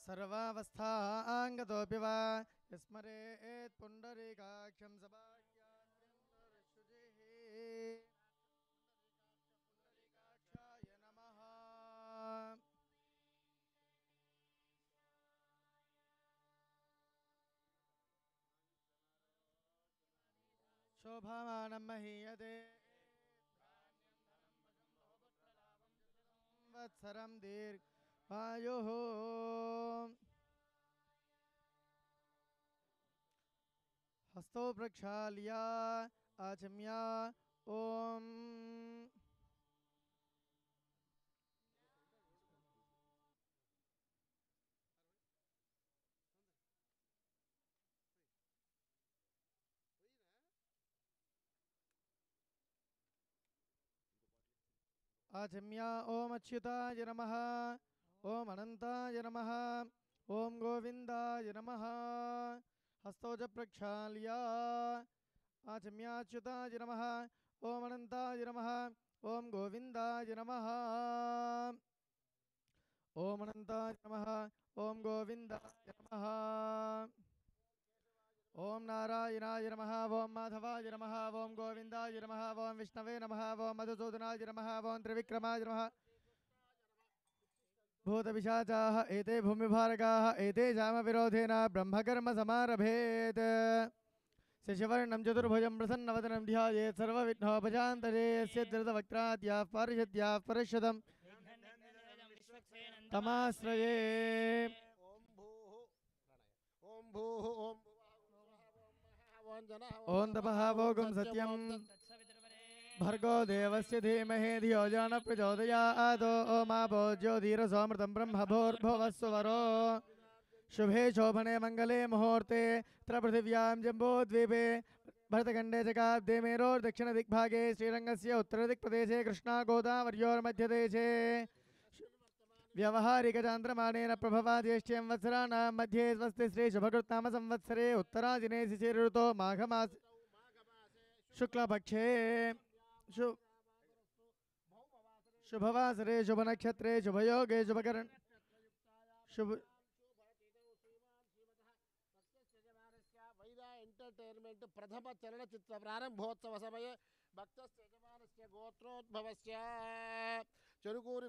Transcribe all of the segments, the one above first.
सर्वावस्थांगतोऽपि वा यस्मरेत् पुण्डरीकाक्षं सभाख्यात्रिं पुण्डरीकाक्षाय नमः। शोभामानं महीयते संवत्सरं दीर्घायुः। हस्तो प्रक्षाल्य आचम्य ओम आचम्य ओम अच्युताय नमः, ओम अनंताय नमः, ओम गोविंदाय नमः। हस्तौ च प्रक्षाल्य आचम्य अच्युताय नमः, ओम अनंताय नमः, ओम गोविंदाय नमः, ओम अनंताय नमः, ओम गोविंदाय नमः, ओम नारायणाय नमः, ओम माधवाय नमः, ओम गोविंदाय नमः, ओम विष्णवे नमः, ओम मधुसूदनाय नमः, ओम त्रिविक्रमाय नमः। भूतपिशाचाः एते भूमिभारकाः एते जामविरोधेन ब्रह्मकर्म समारभेत्। शशिवर्णं चतुर्भुजं प्रसन्नवदनं ध्यायेत् सर्वविघ्नोपशान्तये। यस्य धृतवक्त्राद्याः पारिषद्याः परश्वतं तमाश्रये। ओम तपः भोगं सत्यं भर्गो देवस्य धीमहि धियो यो न प्रचोदयात्। ओमापो ज्योतिरसोमृतं ब्रह्म भूर्भुवस्सुवरो। शुभे शोभने मंगले मुहूर्ते पृथिव्यां जम्बूद्वीपे भरतखण्डे च काब्दे मेरोर्दक्षिणदिग्भागे श्रीरङ्गस्य उत्तरदिक्प्रदेशे कृष्णा गोदावर्योर्मध्यदेशे व्यवहारिकचान्द्रमाणेन प्रभवा ज्येष्ठ्यं वत्सराणां मध्ये स्वस्ति श्री शुभकृत्नाम संवत्सरे उत्तरादिने शिशिरऋतो माघमास शुक्लपक्षे शुभवासरे शुभनक्षत्रे शुभयोगे शुभकरण शुभ एंटरटेनमेंट प्रथम चलनचित्र प्रारंभोत्सव समये भक्तस्य गोत्रोद्भवस्य चरुकूरि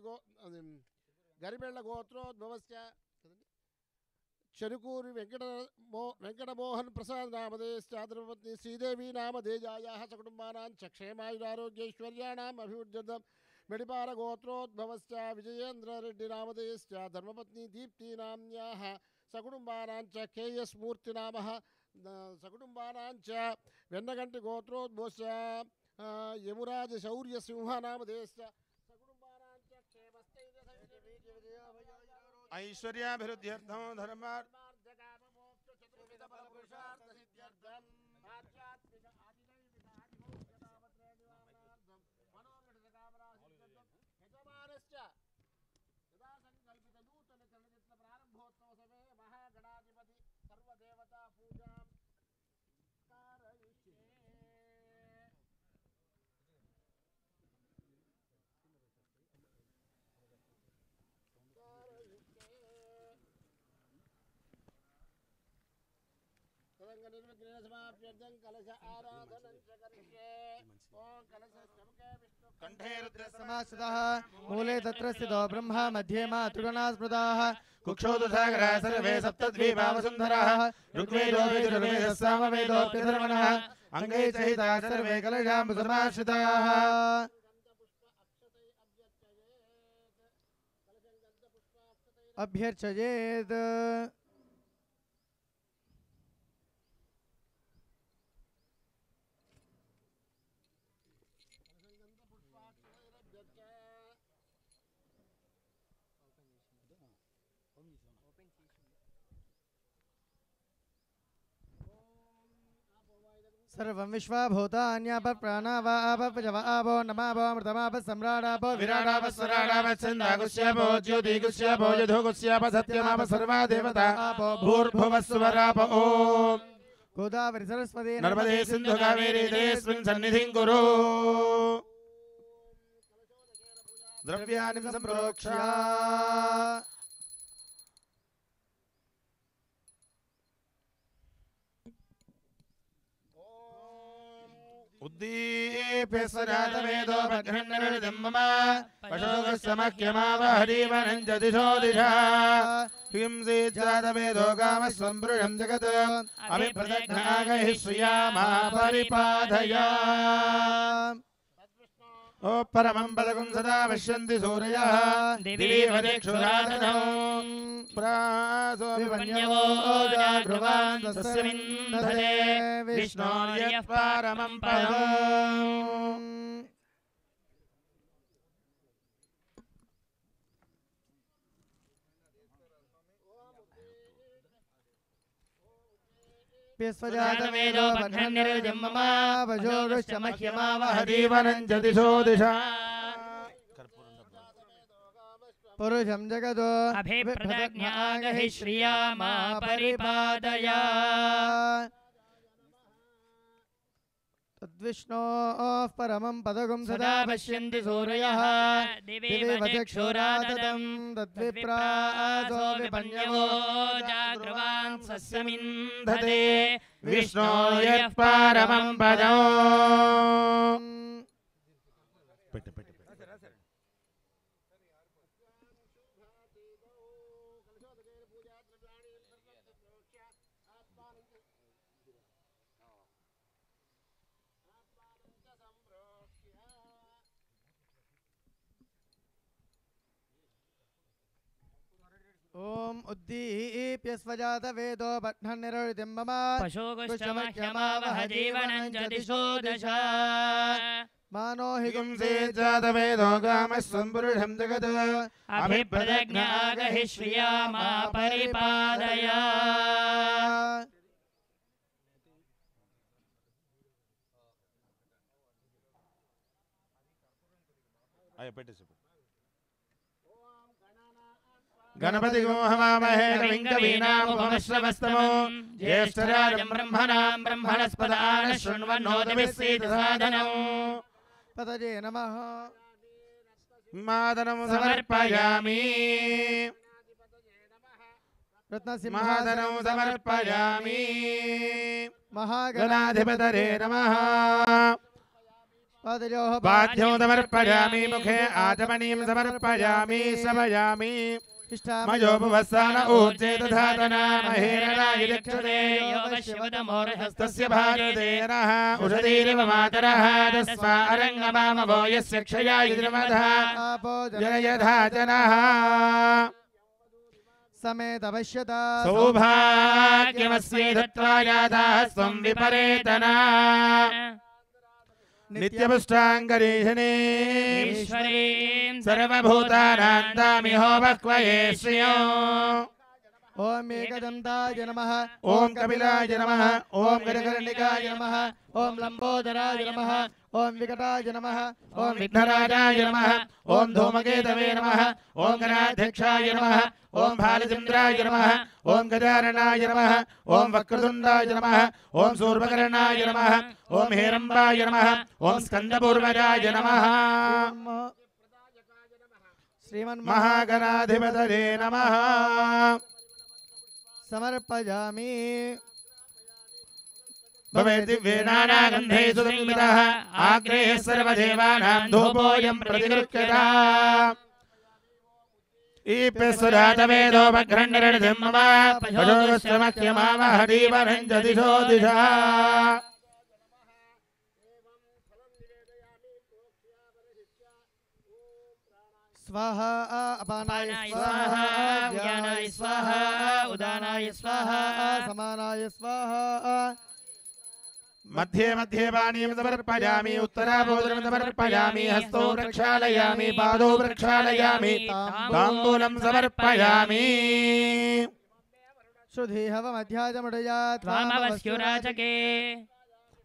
गरिबेल्ल गोत्रोद्भवस्य चरुकूरि वेंकटमोहन प्रसाद नामधेयश्चाधर्मपत्नी श्रीदेवी नामधेयायाः सकुटुम्बानां च क्षेमायुरारोग्यैश्वर्याणाम् अभिवृद्ध्यर्थं मेडिपार गोत्रोद्भवस्य विजयेन्द्र रेड्डी नामधेयश्च धर्मपत्नी दीप्ति नाम्न्याः सकुटुम्बानां च केएस मूर्तिनामः सकुटुम्बानां च वेन्नगंटि गोत्रोद्भवस्य यमुराज शौर्य सिंह नामधेयश्च सकुटुम्बानां च ऐश्वर्याभिवृद्ध्यर्थं प्रारंभोत्सव समय महागणाधिपति सर्वदेवता पूजा कारयिष्ये। कलश आराधनं च करिष्ये। ओम कलशस्य कंठे रुद्रसमाश्रितः मूले तत्र स्थितो ब्रह्मा मध्ये मातृगणा स्मृताः कुक्षोदसागराः सर्वे सप्तद्वीपा वसुन्धराः ऋग्वेदो यजुर्वेदः सामवेदोऽप्यथर्वणः अंगे च हिताः सर्वे कलशाम्बुसमाश्रिताः। अभ्यर्चयेत् सर्वं विश्वाभूतान्यापप्राणावापजवापो नमापो सम्राडापो विराडापस्वराडापच्छन्दागुष्यापो ज्योतिगुष्यापो यधोगुष्यापो सत्यमाप सर्वा देवता आपो भूर्भुवस्सुवराप ओम गोदावरी सरस्वती नर्मदे सिंधु कावेरी देस्मिन् सन्निधिं कुरु। द्रव्याणि सम्प्रोक्ष्य उद्दीप्य स्वजातवेदो भग्नन्नरुदिं मम पशोगस्समख्यमावहरीवनञ्जदिशो दिशा हिंसीज्जातवेदो गामस्वम्बृढं जगत् अभिप्रदघ्नागैः श्रियामा परिपाधया ओ परमं पदकं सदा पश्यन्ति सूरयः दिवि वदिक्षुरादनौ प्रासो विपन्यवो जागृवान् तस्मिन्धरे विष्णोर्यः परमं पदम् स्वजातवेदो भग्नन्निर्जं मम वशोगश्चमह्यमावहरीवनञ्जदिशो दिशा पुरुषं जगतो अभिप्रदज्ञागहि श्रियामा परिपादया तद्विष्णोः परमं पदगुं सदा पश्यन्ति सूरयः दिवि वचक्षुराददं तद्विप्रासो विपन्यवो जागृवान् सस्यमिन्धते विष्णोर्यः परमं पदम् ओम उद्दीप्य स्वजातवेदो भग्नन्निर्जं मम पशोगश्चमह्यमावहजीवनञ्जदिशो दशा मानो हि हिंसीज्जातवेदो गामस्वम्बृढं जगत् अभिप्रदज्ञागहि श्रियामा परिपादया गणपति हवामहे कविं कवीनामुपमश्रवस्तमो ज्येष्ठराजं ब्रह्मणां ब्रह्मणस्पदान शृण्वन्नोतिभिस्सीदसादनौ पतये नमः मादनं समर्पयामि मादनं समर्पयामि महागणाधिपतये नमः वाद्यों समर्पयामि मुखे आचमनीं समर्पयामि समयामि मयोपवस्सान ऊर्जे दधातना महेरणाय दक्षते योगशिवतमोरहस्तस्य भारतेरः उषधीरिव मातरः तस्मा अरङ्गमामवो यस्य क्षयाय द्रमधः जनयधा जनः समेत पश्यता सौभाग्यमस्यै दत्त्वा यादाः स्वं विपरेतना नित्यपुष्टाङ्गरीषणे सर्वभूतानां दामिहो भक्वये श्रियो ओम एकदन्ताय नमः ओम कपिलाय नमः ओम गजकर्णिकाय नमः ओम लंबोदराय नमः ओम विकटाय नमः ओम विघ्नराजाय नमः ओम धूमकेतवे नमः ओम गणाध्यक्षाय नमः ओम भालचन्द्राय नमः ओम गजाननाय नमः ओम वक्रतुण्डाय नमः ओम सूर्पकर्णाय नमः ओम हेरम्बाय नमः ओम स्कन्दपूर्वजाय नमः महागणाधिपतये नमः समर्पयामि भवेद्दिव्येनानागन्धे सुसंवितः आग्नेः सर्वदेवानां धूपोऽयं प्रतिगृह्यता ईप्यस्वजातवेदो भग्नन्निर्जं मम पशोगश्चमह्यमावहरीवनञ्जदिशो दिशा स्वाहा अपानाय स्वाहा व्यानाय स्वाहा उदानाय स्वाहा समानाय स्वाहा मध्ये मध्ये पानीं समर्पयामि उत्तराभोजनं समर्पयामि हस्तौ प्रक्षालयामि पादौ प्रक्षालयामि ताम्बूलं समर्पयामि श्रुधि हवमध्याजमुदया त्वामवस्युराचके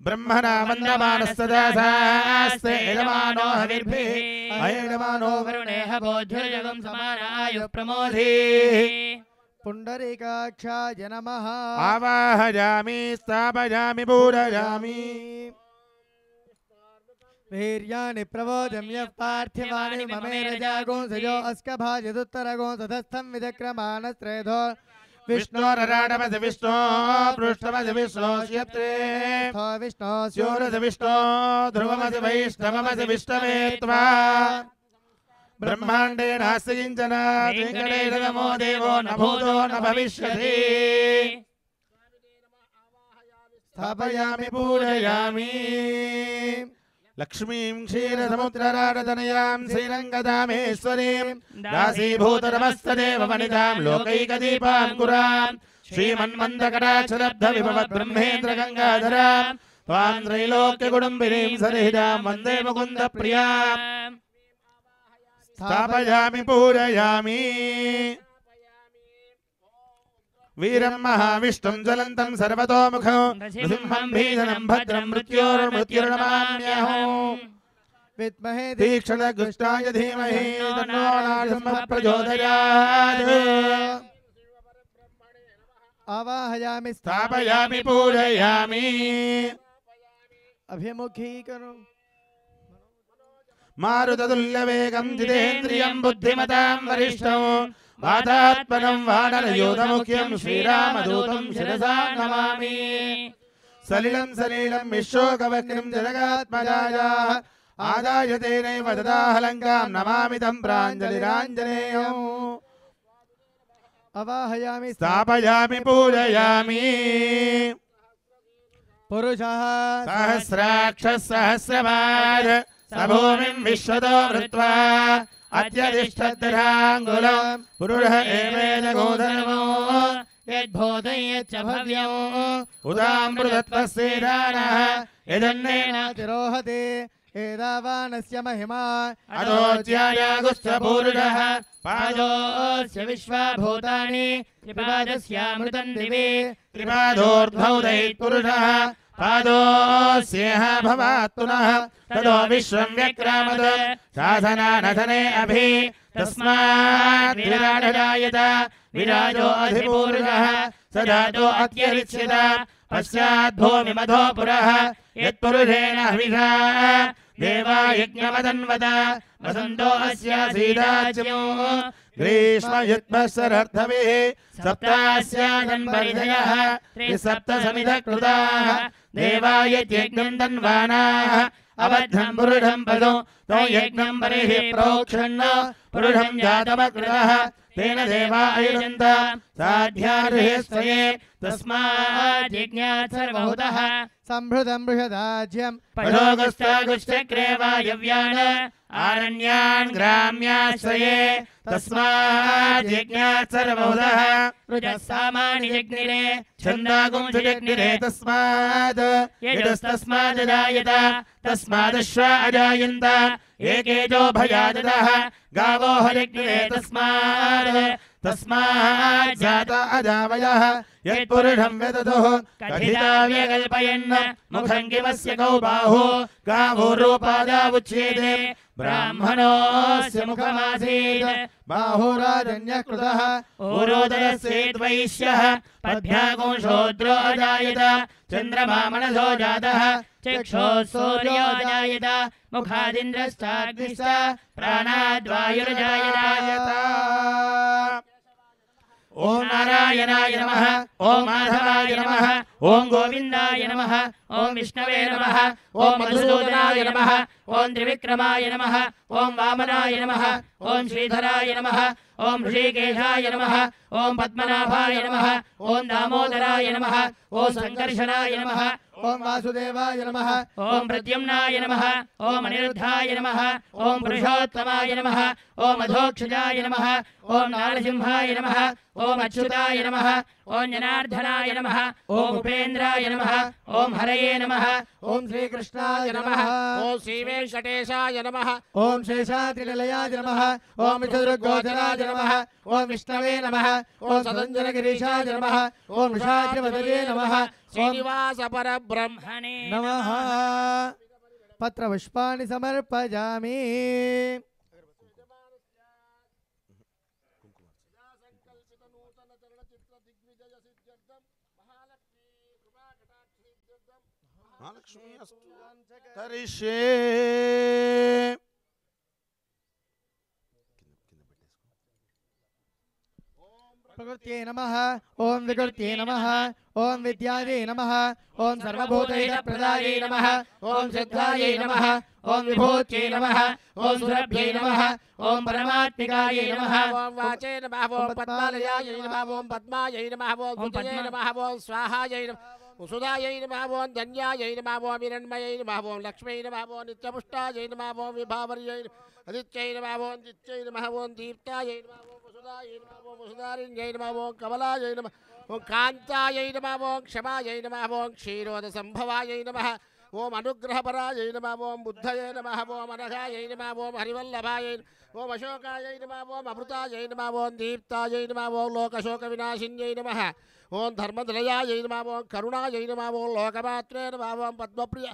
ब्रह्मणा वन्दमानस्तदासास्ते यजमानो हविर्भिः अयजमानो वरुणेह बोध्युर्जगं समानायुः प्रमोधीः पुण्डरीकाक्षाय नमः आवाहयामि स्थापयामि पूजयामि वीर्याणि प्रवोचम्यः पार्थिवानि ममेरजागो सजो अस्कभाजदुत्तरगो ततस्थं विदक्रमाणस्त्रेधो विष्णोरराडमसि विष्णो पृष्ठमसि विष्णो श्यत्रे विष्णो स्योरसि विष्णो ध्रुवमसि वैष्णवमसि विष्णवे त्वा ब्रह्माण्डे नास्ति किञ्चन वेङ्कटेश नमो देवो न भूतो न भविष्यति स्थापयामि पूजयामि लक्ष्मीं क्षीरसमुद्रराडतनयां श्रीरङ्गधामेश्वरीं दासीभूतनमस्तदेव वनितां लोकैकदीपाङ्कुरां श्रीमन्मन्दकटाक्षलब्धविभवत् ब्रह्मेन्द्र गङ्गाधरां त्वां त्रैलोक्यकुटुम्बिनीं सनिहितां वन्दे मुकुन्दप्रियां स्थापयामि पूजयामि वीरं महाविष्णुं ज्वलन्तं सर्वतोमुखं नृसिंहं भीषणं भद्रं मृत्योर्नमाम्यहम् विद्महे तीक्ष्णगुष्टाय धीमहि तन्नो नारसिंहः प्रचोदयात् आवाहयामि स्थापयामि पूजयामि अभिमुखीकरो मारुततुल्यवेगं जितेन्द्रियं बुद्धिमतां वरिष्ठं वातात्मनं वानरयोधमुख्यं श्रीरामदूतं शिरसा नमामि सलिलं सलीलं विश्वोकवक्त्रं जगदात्मजायाः आदाय तेनैव ददाहलङ्कां नमामि तं प्राञ्जलिराञ्जनेयम् अवाहयामि स्थापयामि पूजयामि पुरुषः सहस्राक्षः सहस्रपाद स भूमिं विश्वतो वृत्वा अत्यधिष्ठद्दशाङ्गुलं पुरुषः एवेदगोधर्मो यद्भूतं यच्च भव्यं उदामृतत्वस्येदानः यदन्नेन तिरोहते एदावानस्य महिमा अधोऽध्यायागुश्च पूरुषः पादोऽस्य विश्वभूतानि त्रिपादस्यामृतं दिवे त्रिपादोर्ध्वौ दैत्पुरुषः पादोऽस्येह भवात् पुनः ततो विश्वं व्यक्रामद शासनानधने अभि तस्मात् विराडजायत विराजो अधिपूरुषः स जातो अत्यरिच्यत पश्चात् भूमिमधो पुरः यत्पुरुषेण हविषा देवा यज्ञमदन्वत वसन्तो अस्यासीदाज्यो ग्रीष्मयुत्मशरर्थभिः सप्तास्यादन्वरिधयः त्रिसप्तसमिधकृताः देवा यज्ञं तन्वानाः अबद्धं पुरुषं पदो तो यज्ञं परिः प्रोक्षन् पुरुषं जातमकृतः तेन देवा अयुजन्त साध्यार्हे स्वये तस्मात् यज्ञात् सर्वहुतः सम्भृतं बृहदाज्यं पयोगश्चागुश्चक्रे वायव्यान् आरण्यान् ग्राम्याश्रये तस्मात् यज्ञात् सर्वहुतः रुजः सामानि जग्निरे छन्दागुंसुजग्निरे तस्मात् यजस्तस्मात् जायत तस्मादश्वा अजायन्त एकेजो भयाजतः गावो हजग्निरे तस्मात् जाता अजावयः यत्पुरुषं व्यदधुः कथिता व्यकल्पयन् मुखं किमस्य कौ बाहु गावो रूपादावुच्येते ब्राह्मणोऽस्य मुखमासीत् बाहुराजन्यकृतः ऊरोदरस्येद्वैश्यः पद्भ्यागो शूद्रो अजायत चन्द्रमा मनसो जातः चक्षुः सूर्यो अजायत मुखादिन्द्रश्चाग्निश्च प्राणाद्वायुर्जायत ओम नारायणाय नमः ओम माधवाय नमः ओम गोविन्दाय नमः ओम विष्णवे नमः ओम मधुसूदनाय नमः ओम त्रिविक्रमाय नमः ओम वामनाय नमः ओम श्रीधराय नमः ओम ऋषिकेशाय नमः ओम पद्मनाभाय नमः ओम दामोदराय नमः ओम संकर्षणाय नमः ओम वासुदेवाय नमः ओम प्रद्युम्नाय नमः ओम अनिरुद्धाय नमः ओम पुरुषोत्तमाय नमः ओम अधोक्षजाय नमः ओम नारसिंहाय नमः ओम अच्युताय नमः ओम जनार्दनाय नमः ओम उपेन्द्राय नमः ओम हरये नमः ओम श्रीकृष्णाय नमः ओम श्रीवेंकटेशाय नमः ओम शेषाद्रिनिलयाय नमः ओम चतुर्गोचराय नमः ओम विष्णवे नमः ओम सदञ्जनगिरीशाय नमः ओम वृषाद्रिपतये नमः श्रीनिवास परब्रह्म ब्रह्मणे नमः पत्रपुष्पाणि समर्पयामि महालक्ष्मी अस्तु करिष्ये प्रकृत्यै नमः ओम विकृत्यै नमः ओम विद्यायै नमः ओम सर्वभूतैकप्रदायै नमः ओम सिद्धायै नमः ओम विभूत्यै नमः ओम सुरभ्यै नमः ओम परमात्मिकायै नमः ओम वाचे नमः ओम पद्मालयायै नमः ओम पद्मायै नमः ओम सुजये नमः ओम स्वाहायै नमः ओम सुधायै नमः ओम धन्यायै नमः ओम हिरण्मयै नमः ओम लक्ष्म्यै नमः ओम नित्यपुष्टायै नमः ओम विभावर्यै नमः आदित्यै नमः ओम जित्यै नमः ओम दीप्तायै नमः ओम वसुधायै नमः ओम वसुधारिण्यै नमः ओम कमलायै नमः ओम कान्तायै नमः ओम क्षमायै नमः ओम क्षीरोदसम्भवायै नमः ओम अनुग्रहपरायै नमः ओम बुद्धये नमः ओम अनघायै नमः ओम हरिवल्लभायै ओम अशोकायै नमः ओम अमृतायै नमः ओम दीप्तायै नमः ओम लोकशोकविनाशिन्यै नमः ओम धर्मनिलयायै नमः ओम करुणायै नमः ओम लोकमात्रे नमः ओम पद्मप्रिय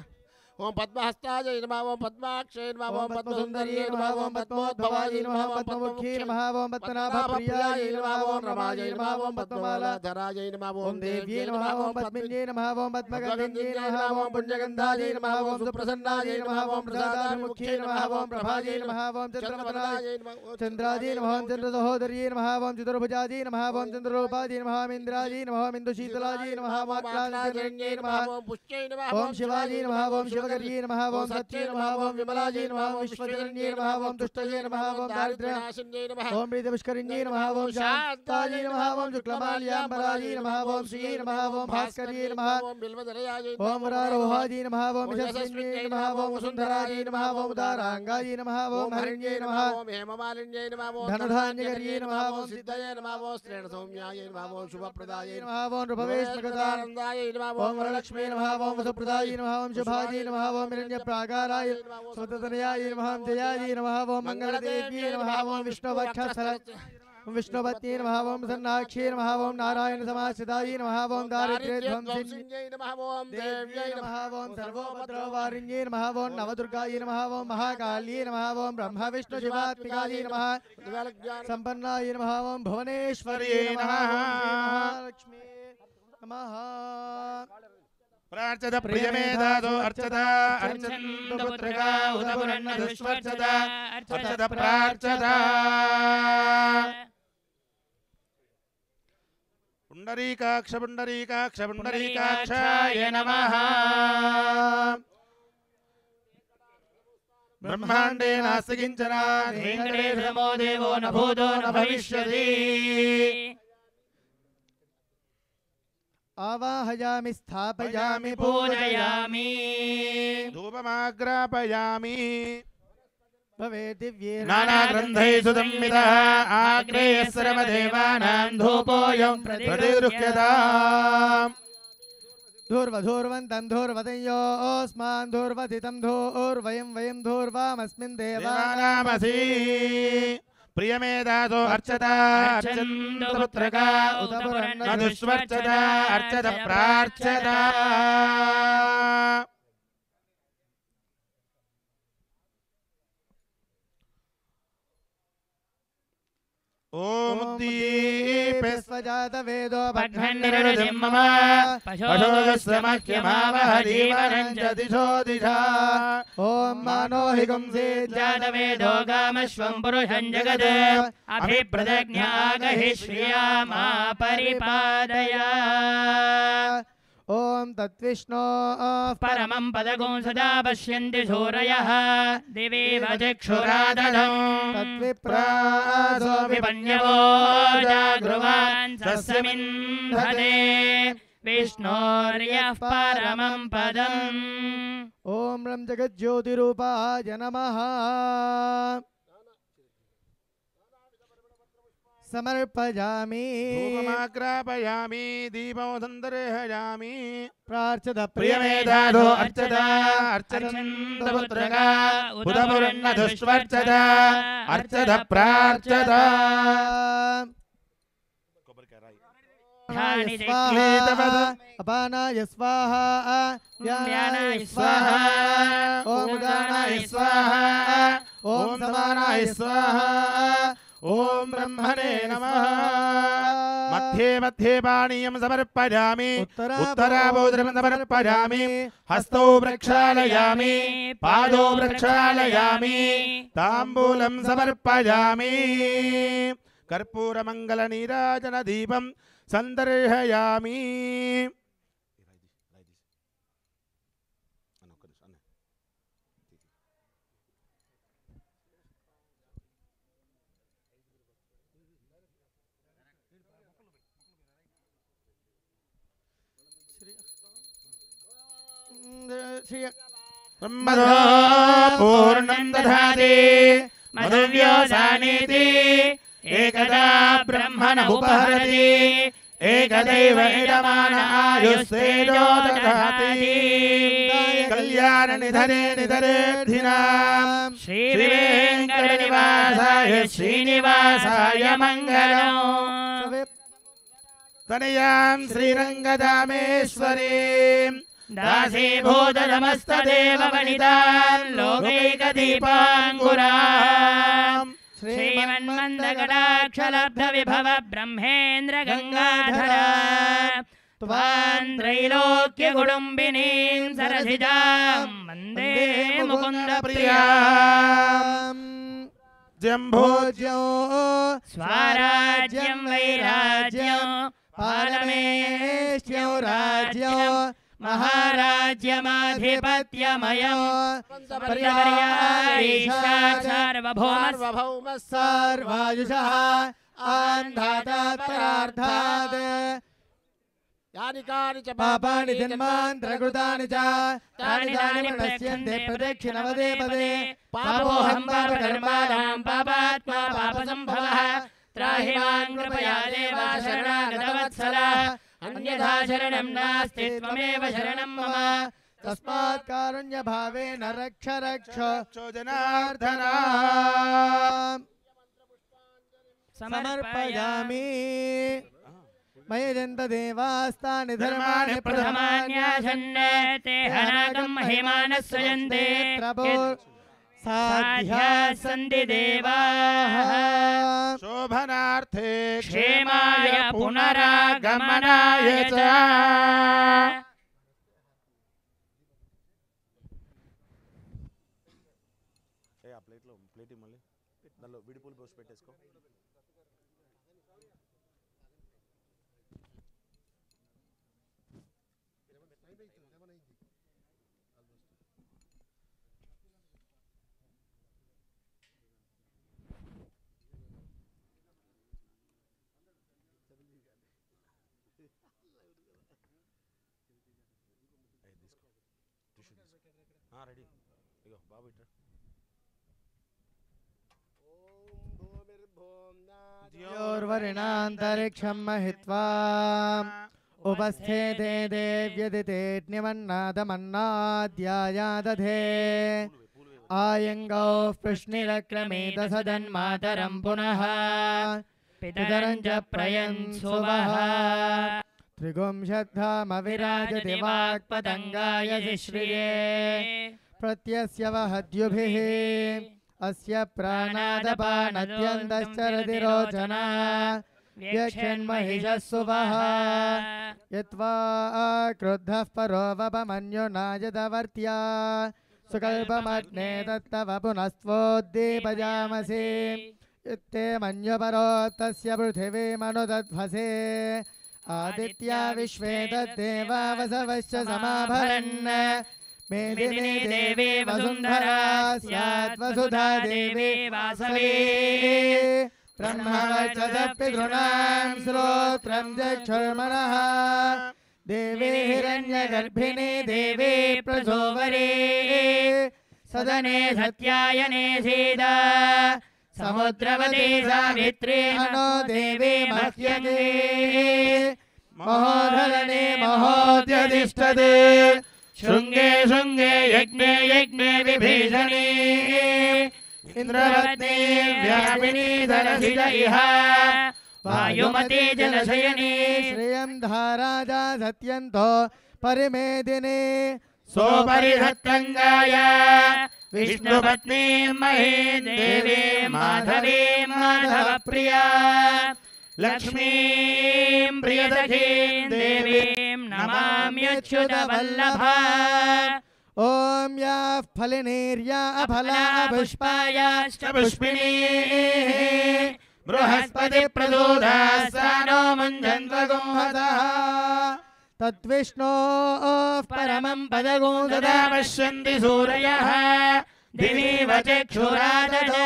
ओम पद्महस्तायै नमः ओम पद्माक्षै नमः ओम पद्मसुन्दर्यै नमः ओम पद्मोद्भवायै नमः ओम पद्ममुख्यै नमः ओम पद्मनाभप्रियायै नमः ओम रमायै नमः ओम पद्ममालाधरायै नमः ओम देव्यै नमः ओम पद्मिन्यै नमः ओम पद्मगन्धिन्यै नमः ओम पुण्यगन्धायै नमः ओम सुप्रसन्नायै नमः ओम प्रसादाभिमुख्यै नमः ओम प्रभायै नमः ओम चन्द्रवदनायै नमः चन्द्रायै नमः ओम चन्द्रसहोदर्यै नमः ओम चतुर्भुजायै नमः ओम चन्द्ररूपायै नमः ओम इन्द्रायै नमः ओम इन्दुशीतलायै नमः ओम आक्रान्तरण्यै नमः ओम पुष्यै नमः ओम शिवायै नमः ओम शिवकर्यै नमः ओम सत्यै नमः ओम विमलायै नमः ओम विश्वजनन्यै नमः ओम तुष्टयै नमः ओम दारिद्र्यनाशिन्यै नमः ओम प्रीतिपुष्करिण्यै नमः ओम शान्तायै नमः ओम शुक्लमाल्याम्बरायै नमः ओम श्रियै नमः ओम भास्कर्यै नमः ओम बिल्वदलयायै ओम वरारोहायै नमः ओम यशस्विन्यै नमः ओम वसुन्धरायै नमः ओम उदाराङ्गायै नमः ओम हरिण्यै नमः ओम हेममालिन्यै नमः ओम धनधान्यकर्यै नमः ओम सिद्धये नमः ओम श्रेणसौम्यायै नमः ओम शुभप्रदायै नमः ओम रूपवेशमगदानन्दायै नमः ओम वरलक्ष्मी नमः ओम वसुप्रदायै नमः ओम शुभायै नमः ओम हिरण्यप्राकाराय स्वततनयाय नमः ओम जयायै नमः ओम मंगलदेव्यै नमः ओम विष्णुवक्षस्थल विष्णुपत्यै नमः ओम सन्नाक्षी नमः ओम नारायण समाश्रितायै नमः ओम दारिद्र्यध्वंसिन्यै नमः ओम देव्यै नमः ओम सर्वोपद्रववारिण्यै नमः ओम नवदुर्गायै नमः ओम महाकाल्यै नमः ओम ब्रह्म विष्णु शिवात्मिकायै नमः संपन्नायै नमः ओम भुवनेश्वर्यै नमः महालक्ष्मी नमः प्रार्चत प्रियमेधादो अर्चता अर्चन्दपुत्रका उदपुरन्नदुष्वर्चता अर्चत प्रार्चता पुण्डरीकाक्ष पुण्डरीकाक्ष पुण्डरीकाक्षाय नमः ब्रह्माण्डे नास्ति किञ्चन वेङ्कटेशमो देवो न भूतो न भविष्यति आवाहयामि स्थापयामि पूजयामि धूपमाग्रापयामि भवेत् दिव्ये नानाग्रन्थैः सुसंवितः आग्रे सर्वदेवानां धूपोऽयं प्रतिगृह्यताम् धूर्वधूर्वन्तं धूर्वतयोऽस्मान् धूर्वतितं धूर्वयं वयं धूर्वामस्मिन् देवानामसि प्रियमेधादो अर्चता अर्चन्दपुत्रका उदपुरन्नदुष्वर्चता अर्चत प्रार्चता ओम दीपे स्वजात वेदो पघ्ननिरुधिं मम पशोस्मह्यमावहरीवरं च दिशो दिशा ओम मानो हि गुंसेत् जातवेदो गामश्वं पुरुषं जगत् अभिप्रदज्ञागहि श्रियामा परिपादय ओम तत्विष्णो परमं पदगुं सदा पश्यन्ति सूरयः दिवेव चक्षुरादधं तद्विप्रासो विपन्यवो जागृवान् सस्मिन्धते विष्णोर्यः परमं पदम् ओम रं जगज्योतिरूपाय नमः समर्पयामि धूपमाग्रापयामि दीपं सन्दर्शयामि प्रार्थद प्रियमेधादो अर्चता अर्चन्दपुत्रका उदपुरन्नदुष्वर्चता अर्चत प्रार्चता अपानाय स्वाहा व्यानाय स्वाहा ओम उदानाय स्वाहा ओम समानाय स्वाहा ओम ब्रह्मणे नमः मध्ये मध्ये पानीयं समर्पयामि उत्तराभूद्रं समर्पयामि हस्तौ प्रक्षालयामि पादौ प्रक्षालयामि ताम्बूलं समर्पयामि कर्पूरमङ्गलनीराजनदीपं सन्दर्शयामि। ब्रह्मणो पूर्णं दधाति मधुव्योसानीति एकदा ब्रह्मण उपहरति एकदैव इदमान आयुस्तेजो दधाति कल्याण निधने निधरेऽर्थिनां श्रीवेङ्कटनिवासाय श्रीनिवासाय मङ्गलम् तनयां श्रीरङ्गदामेश्वरीं दासीभूतनमस्तदेव वनितां लोकैकदीपाङ्कुराम् श्रीमन्मन्दकटाक्षलब्धविभव ब्रह्मेन्द्र गङ्गाधरा त्वां त्रैलोक्यकुटुम्बिनीं सरसिजां वन्दे मुकुन्दप्रियाम् जम्भोज्यो स्वराज्यं वैराज्यं पालमेष्ट्यो राज्यो महाराज्यमाधिपत्यमयं सार्वभौमः सर्वायुषः आन्धातात् यानि कानि च पापानि जन्मान्तरकृतानि च तानि तानि प्रणश्यन्ते प्रदक्षिणपदे पदे पापोऽहं पापकर्माणां पापात्मा पापसम्भवः त्राहि मां कृपया देवा शरणागतवत्सला अन्यथा शरणं नास्ति त्वमेव शरणं मम तस्मात् कारुण्यभावेन रक्ष रक्ष जनार्दना समर्पयामि मयि जन्तदेवास्तानि धर्माणि प्रथमान्यासन्ने ते हनागं महिमानः सृजन्ते साध्याः सन्ति देवाः शोभनार्थे क्षेमाय पुनरागमनाय च द्योर्वरिणान्तरिक्षं महित्वा उपस्थेते देव्यदितेऽग्निमन्नादमन्नाद्यायादधे आयङ्गौ पृश्निरक्रमेत सदन्मातरं पुनः पितरं च प्रयन्सुवः त्रिगुंशद्धामविराजति वाक्पतङ्गाय श्रिये प्रत्यस्य वहद्युभिः अस्य प्राणादपानद्यन्तश्चरति रोचना व्यक्षन्महिषः सुवः यत्वा क्रुद्धः परो वपमन्यो नायदवर्त्या सुकल्पमग्ने तत्तव पुनस्त्वोद्दीपयामसि इत्ते मन्युपरो तस्य पृथिवीमनुदध्वसे आदित्या विश्वे तद्देवा वसवश्च समाभरन् मेदिनी देवी वसुन्धरा स्यात् वसुधा देवी वासवी ब्रह्मवर्चसः पितॄणां श्रोत्रं चक्षुर्मनः देवी हिरण्यगर्भिणी देवी प्रसोवरी सदने सत्यायने सीता समुद्रवती सावित्री हनो देवी मह्यगे महोधरणे महोद्यतिष्ठते शृंगे शृंगे यज्ञे यज्ञे विभीषणे इंद्रवत्नी व्यापिनी धरसिज इह वायुमती जलशयनी श्रियं धाराजा सत्यन्तो परिमेदिनी सोपरिधत्तङ्गाय विष्णुपत्नी महीं देवी माधवी माधवप्रिया लक्ष्मीं प्रियसखीं देवीं नमाम्यच्युतवल्लभा ॐ याः फलिनीर्या अफला पुष्पायाश्च पुष्पिणी बृहस्पति प्रसूदास्तानो मुञ्जन्त्वगुंहतः तद्विष्णोः परमं पदगुं तदा पश्यन्ति सूरयः दिवीव चक्षुराददौ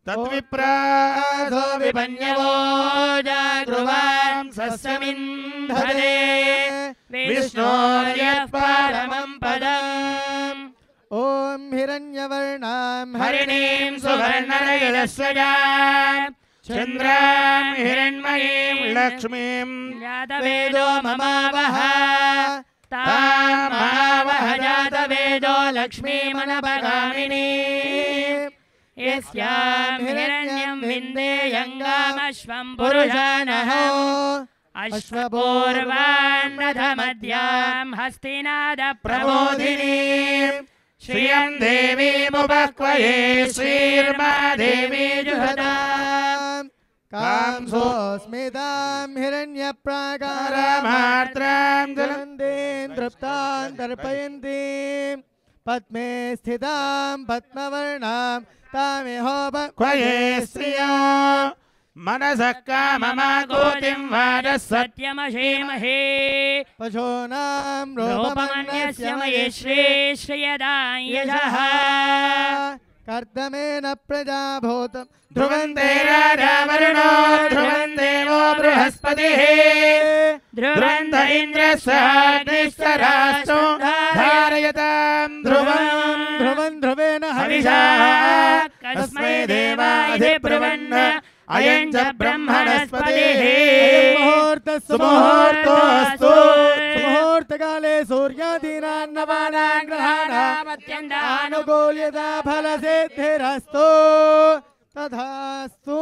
तद्विप्रासो विपन्यवो जागृवां सस्यमिन्धते विष्णोर्यत्परमं पदम् ॐ हिरण्यवर्णां हरिणीं सुवर्णरयदस्वजां चन्द्रां हिरण्मयीं लक्ष्मीं जातवेदो ममावह तामावह जातवेदो लक्ष्मीमनपगामिनी यस्यां हिरण्यं विन्देयङ्गामश्वं पुरुषानः अश्वपूर्वां रथमद्यां हस्तिनादप्रबोधिनीं श्रियं देवीमुपक्वये श्रीर्मा देवी जुहताम् कांसोऽस्मितां हिरण्यप्राकारामार्त्रां ज्वलन्तीं तृप्तां तर्पयन्तीं पद्मे स्थितां पद्मवर्णां तामिहोपक्वये क्वये मनसः काममागोतिं वादः सत्यमशीमहे पशूनां रूपमन्यस्य मयि श्रीयदां यशः कर्दमेन प्रजाभूतं ध्रुवन्ते राजा वरुणो ध्रुवन् देवो बृहस्पतिः ध्रुवन्त इन्द्रस्याग्निश्चराष्टो धारयतां ध्रुवं ध्रुवेण हविषा कस्मै देवाधिब्रुवन् अयं च ब्रह्मणस्पतिः सुमुहूर्तोऽस्तु मुहूर्तकाले सूर्यादीनां नवानां ग्रहाणाम् अत्यन्तानुकूल्यता फलसिद्धिरस्तु तथास्तु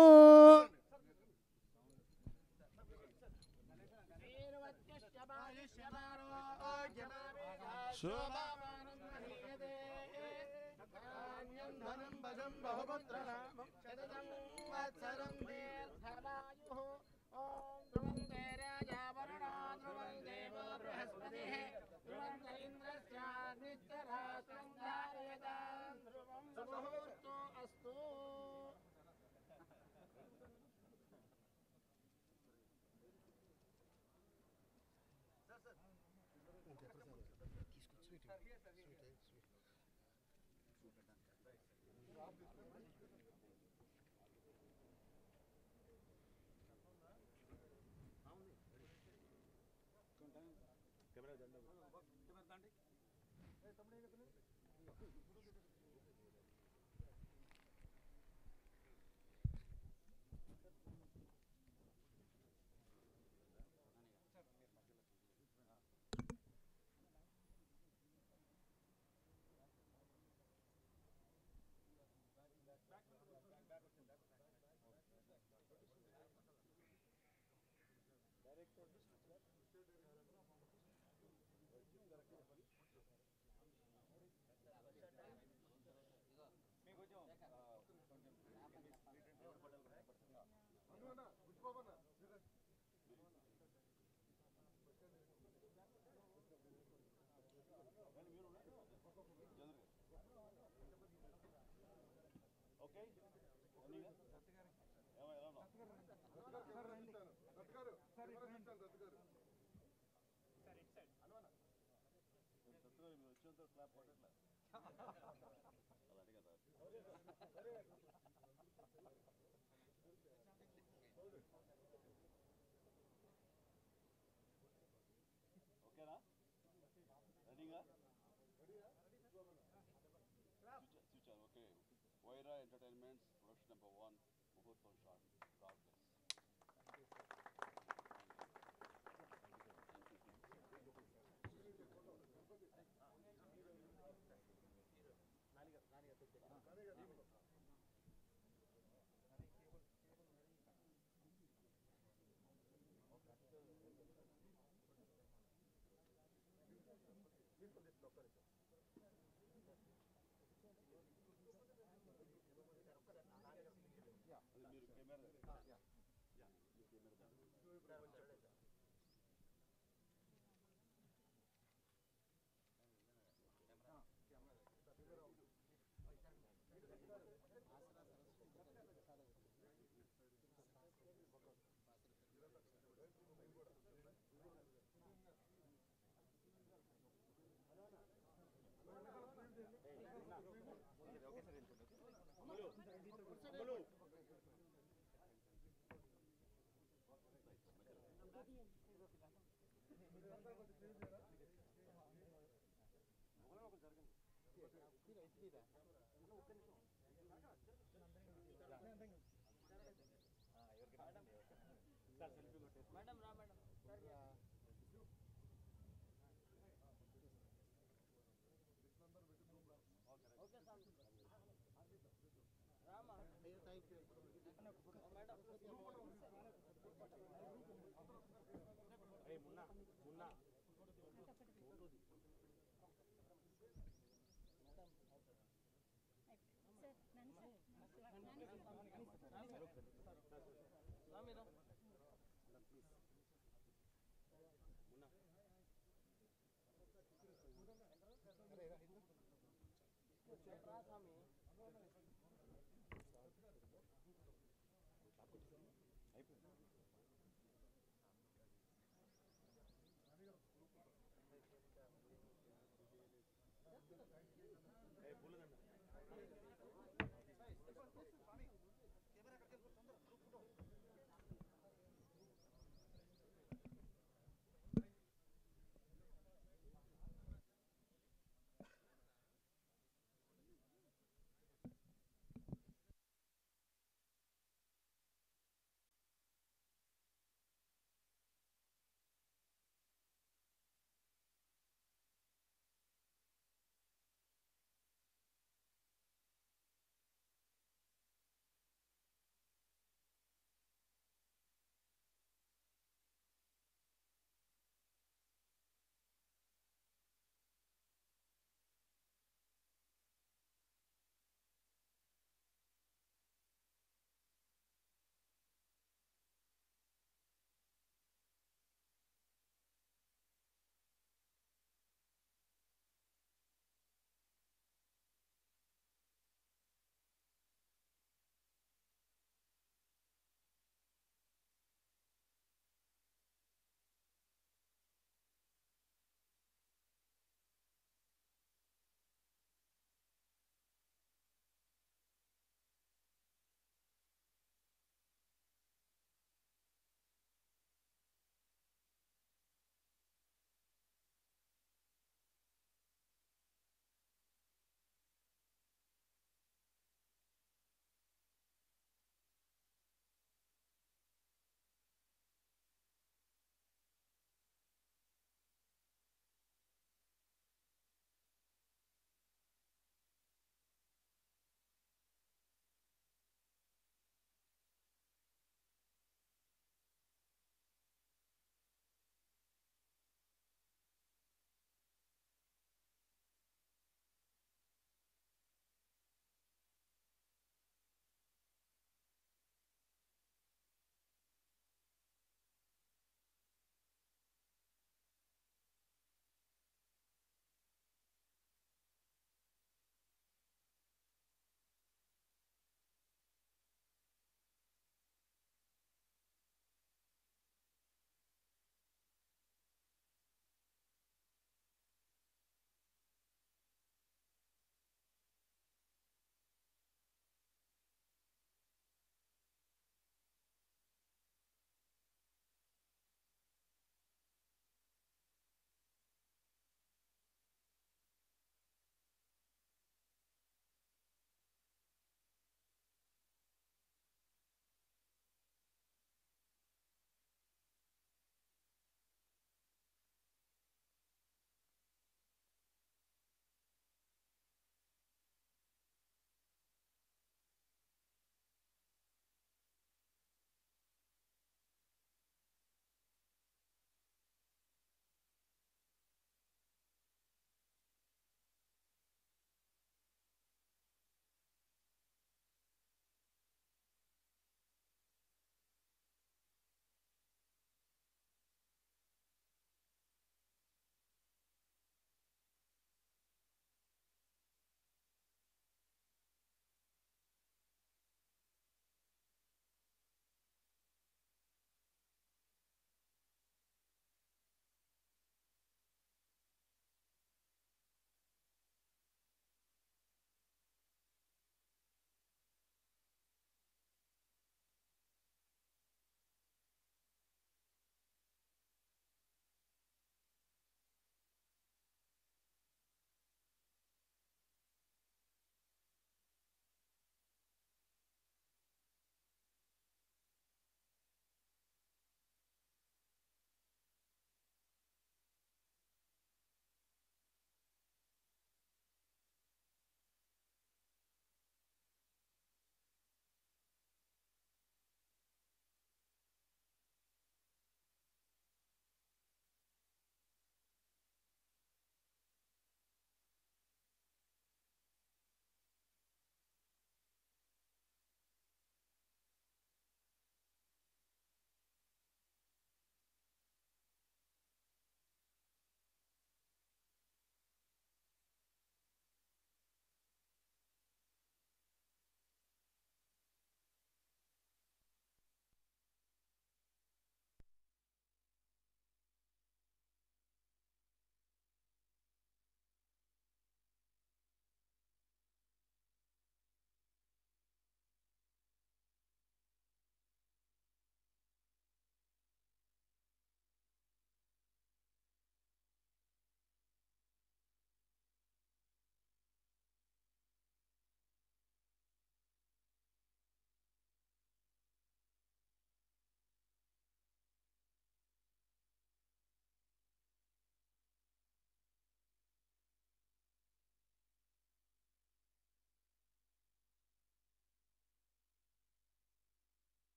థ్యాంక్ యూ